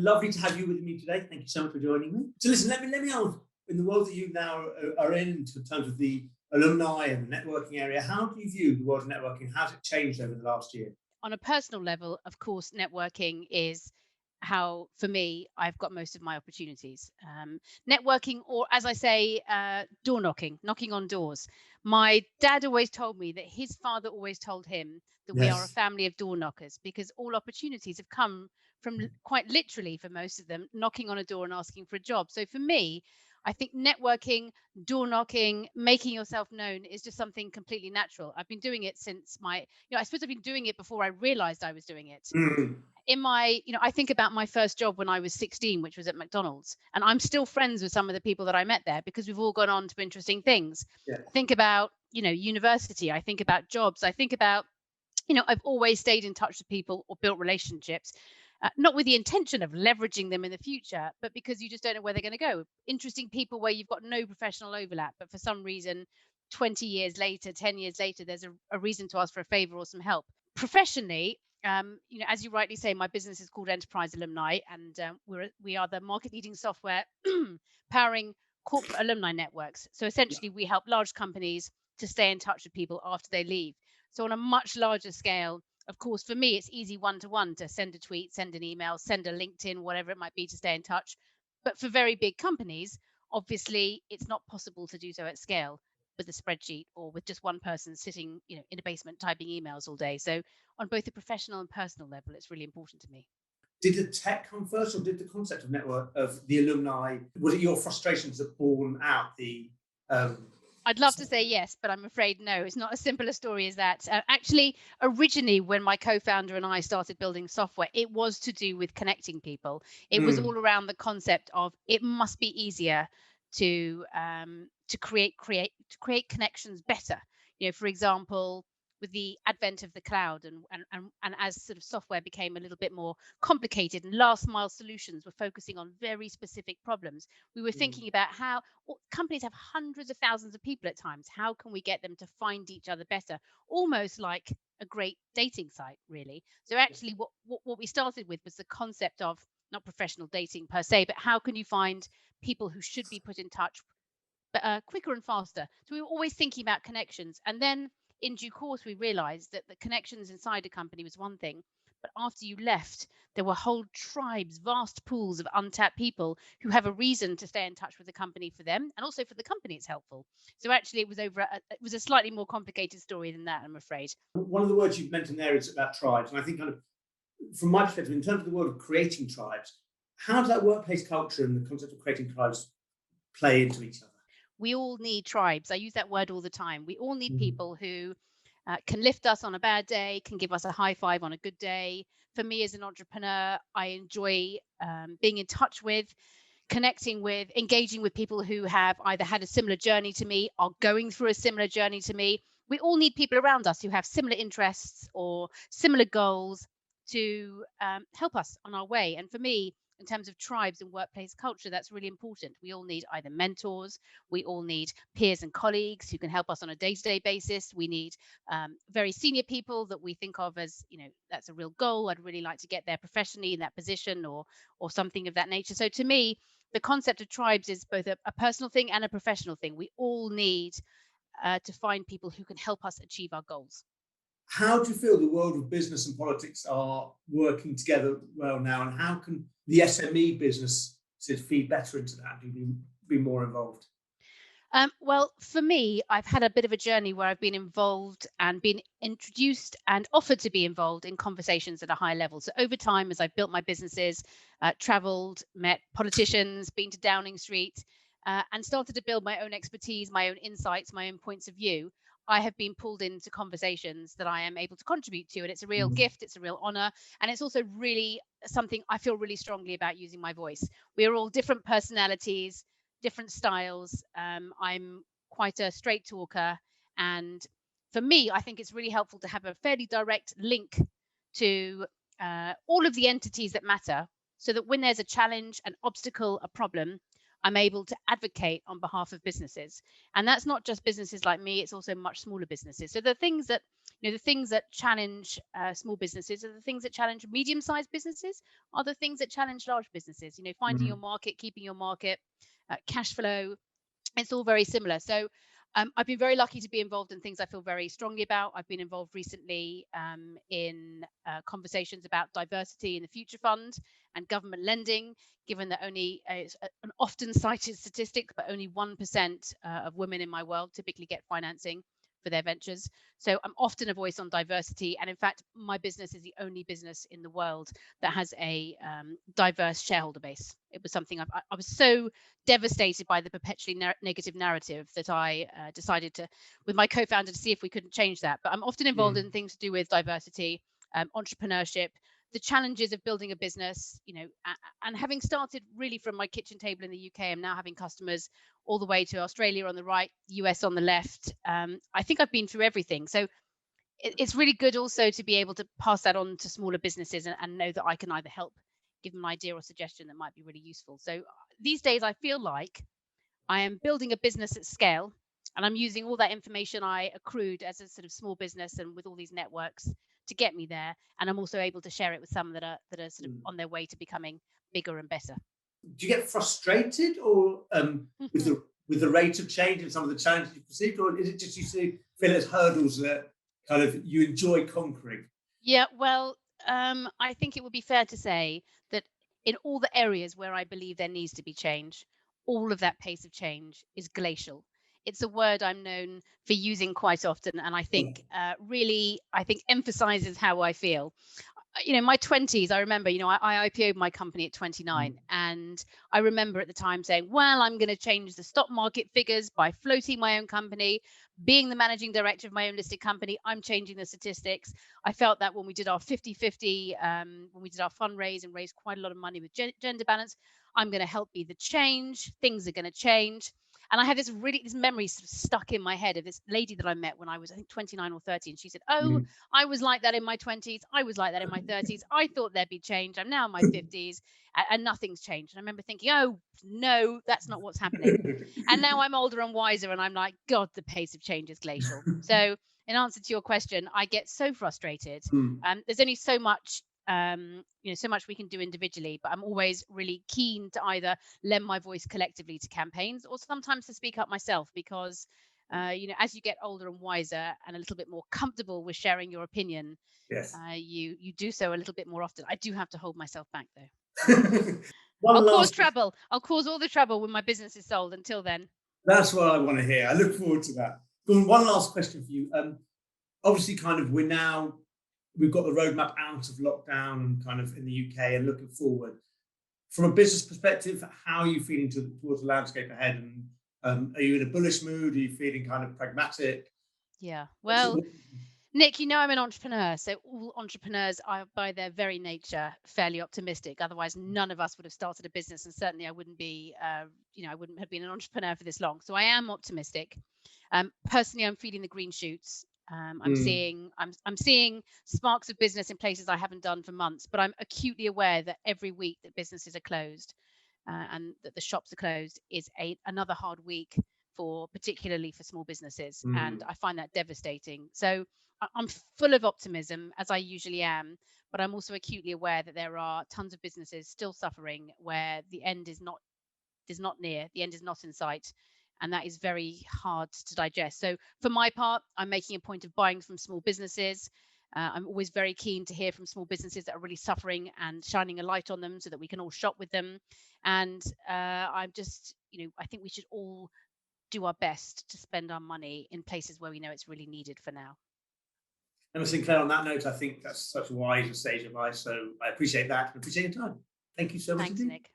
lovely to have you with me today. Thank you so much for joining me. So listen, let me ask, in the world that you now are in terms of the alumni and the networking area, how do you view the world of networking? How's it changed over the last year? On a personal level, of course, networking is how, for me, I've got most of my opportunities. Networking, or as I say, door knocking on doors. My dad always told me that his father always told him that we are a Yes. family of door knockers, because all opportunities have come from, quite literally for most of them, knocking on a door and asking for a job. So for me, I think networking, door knocking, making yourself known is just something completely natural. I've been doing it since I suppose I've been doing it before I realized I was doing it. Mm. I think about my first job when I was 16, which was at McDonald's, and I'm still friends with some of the people that I met there because we've all gone on to interesting things. Yeah. I think about, university. I think about jobs. I think about, I've always stayed in touch with people or built relationships, not with the intention of leveraging them in the future, but because you just don't know where they're going to go. Interesting people where you've got no professional overlap, but for some reason, 20 years later, 10 years later, there's a reason to ask for a favor or some help. Professionally, as you rightly say, my business is called Enterprise Alumni, and we are the market leading software powering corporate alumni networks. So Yeah. essentially, we help large companies to stay in touch with people after they leave. So on a much larger scale, of course, for me, it's easy one-to-one to send a tweet, send an email, send a LinkedIn, whatever it might be, to stay in touch. But for very big companies, obviously, it's not possible to do so at scale with a spreadsheet or with just one person sitting, in a basement typing emails all day. So on both the professional and personal level, it's really important to me. Did the tech come first, or did the concept of network of the alumni? Was it your frustrations that born out the? Um, I'd love to say yes, but I'm afraid no. It's not as simple a story as that. Actually, originally, when my co-founder and I started building software, it was to do with connecting people. It was mm, all around the concept of it must be easier to create connections better. For example, with the advent of the cloud and as sort of software became a little bit more complicated and last mile solutions were focusing on very specific problems, we were mm, thinking about how companies have hundreds of thousands of people at times. How can we get them to find each other better? Almost like a great dating site, really. So actually, what we started with was the concept of not professional dating per se, but how can you find people who should be put in touch quicker and faster. So we were always thinking about connections. And then in due course, we realized that the connections inside a company was one thing. But after you left, there were whole tribes, vast pools of untapped people who have a reason to stay in touch with the company for them, and also for the company, it's helpful. So actually, it was a slightly more complicated story than that, I'm afraid. one of the words you've mentioned there is about tribes, and I think kind of from my perspective, in terms of the world of creating tribes, how does that workplace culture and the concept of creating tribes play into each other? We all need tribes. I use that word all the time. We all need Mhm. people who can lift us on a bad day, can give us a high five on a good day. For me as an entrepreneur, I enjoy being in touch with, connecting with, engaging with people who have either had a similar journey to me, are going through a similar journey to me. We all need people around us who have similar interests or similar goals to help us on our way. And for me, in terms of tribes and workplace culture, that's really important. We all need either mentors, we all need peers and colleagues who can help us on a day-to-day basis. We need very senior people that we think of as, that's a real goal. I'd really like to get there professionally in that position, or something of that nature. So to me, the concept of tribes is both a personal thing and a professional thing. We all need to find people who can help us achieve our goals. How do you feel the world of business and politics are working together well now, and how can the SME businesses feed better into that and be more involved? Well, for me, I've had a bit of a journey where I've been involved and been introduced and offered to be involved in conversations at a high level. So over time, as I've built my businesses, traveled, met politicians, been to Downing Street, and started to build my own expertise, my own insights, my own points of view, I have been pulled into conversations that I am able to contribute to. And it's a real Mm. gift, it's a real honor. And it's also really something I feel really strongly about, using my voice. We are all different personalities, different styles. I'm quite a straight talker. And for me, I think it's really helpful to have a fairly direct link to all of the entities that matter, so that when there's a challenge, an obstacle, a problem, I'm able to advocate on behalf of businesses. And that's not just businesses like me, it's also much smaller businesses. So the things that, the things that challenge small businesses are the things that challenge medium-sized businesses, are the things that challenge large businesses. Finding your market, keeping your market, cash flow, it's all very similar. So I've been very lucky to be involved in things I feel very strongly about. I've been involved recently in conversations about diversity in the Future Fund and government lending, given that only it's an often cited statistic, but only 1% of women in my world typically get financing for their ventures. So I'm often a voice on diversity. And in fact, my business is the only business in the world that has a diverse shareholder base. It was something I was so devastated by the perpetually negative narrative that I decided to, with my co-founder, to see if we couldn't change that. But I'm often involved in things to do with diversity, entrepreneurship, the challenges of building a business, and having started really from my kitchen table in the UK, I'm now having customers all the way to Australia on the right, US on the left. I think I've been through everything. So it's really good also to be able to pass that on to smaller businesses and know that I can either help, give them an idea or suggestion that might be really useful. So these days I feel like I am building a business at scale, and I'm using all that information I accrued as a sort of small business and with all these networks to get me there. And I'm also able to share it with some that are sort of on their way to becoming bigger and better. Do you get frustrated or with the rate of change and some of the challenges you perceived, or is it just you feel as hurdles that kind of you enjoy conquering? Yeah, well, I think it would be fair to say that in all the areas where I believe there needs to be change, all of that pace of change is glacial. It's a word I'm known for using quite often, and I think really, I think emphasizes how I feel. My 20s, I remember, I IPO'd my company at 29. And I remember at the time saying, well, I'm going to change the stock market figures by floating my own company, being the managing director of my own listed company. I'm changing the statistics. I felt that when we did our 50-50, when we did our fundraise and raised quite a lot of money with gender balance, I'm going to help be the change. Things are going to change. And I had this memory sort of stuck in my head of this lady that I met when I was, I think, 29 or 30. And she said, oh, I was like that in my 20s. I was like that in my 30s. I thought there'd be change. I'm now in my 50s and nothing's changed. And I remember thinking, oh, no, that's not what's happening. And now I'm older and wiser. And I'm like, God, the pace of change is glacial. So in answer to your question, I get so frustrated. There's only so much so much we can do individually, but I'm always really keen to either lend my voice collectively to campaigns or sometimes to speak up myself, because as you get older and wiser and a little bit more comfortable with sharing your opinion, yes, you do so a little bit more often. I do have to hold myself back though. I'll cause all the trouble when my business is sold. Until then, that's what I want to hear. I look forward to that. One last question for you. Obviously, kind of we've got the roadmap out of lockdown and kind of in the UK and looking forward. From a business perspective, how are you feeling towards the landscape ahead? And are you in a bullish mood? Are you feeling kind of pragmatic? Yeah, well, Nick, I'm an entrepreneur. So all entrepreneurs are by their very nature fairly optimistic. Otherwise, none of us would have started a business. And certainly I wouldn't be, I wouldn't have been an entrepreneur for this long. So I am optimistic. Personally, I'm feeling the green shoots. I'm seeing sparks of business in places I haven't done for months, but I'm acutely aware that every week that businesses are closed and that the shops are closed is another hard week particularly for small businesses. And I find that devastating. So I'm full of optimism, as I usually am, but I'm also acutely aware that there are tons of businesses still suffering where the end is not near, the end is not in sight. And that is very hard to digest. So for my part, I'm making a point of buying from small businesses. I'm always very keen to hear from small businesses that are really suffering and shining a light on them so that we can all shop with them. And I'm just, I think we should all do our best to spend our money in places where we know it's really needed for now. Emma Sinclair, on that note, I think that's such a wise and sage advice. So I appreciate that and appreciate your time. Thank you so much. Thanks, Nick.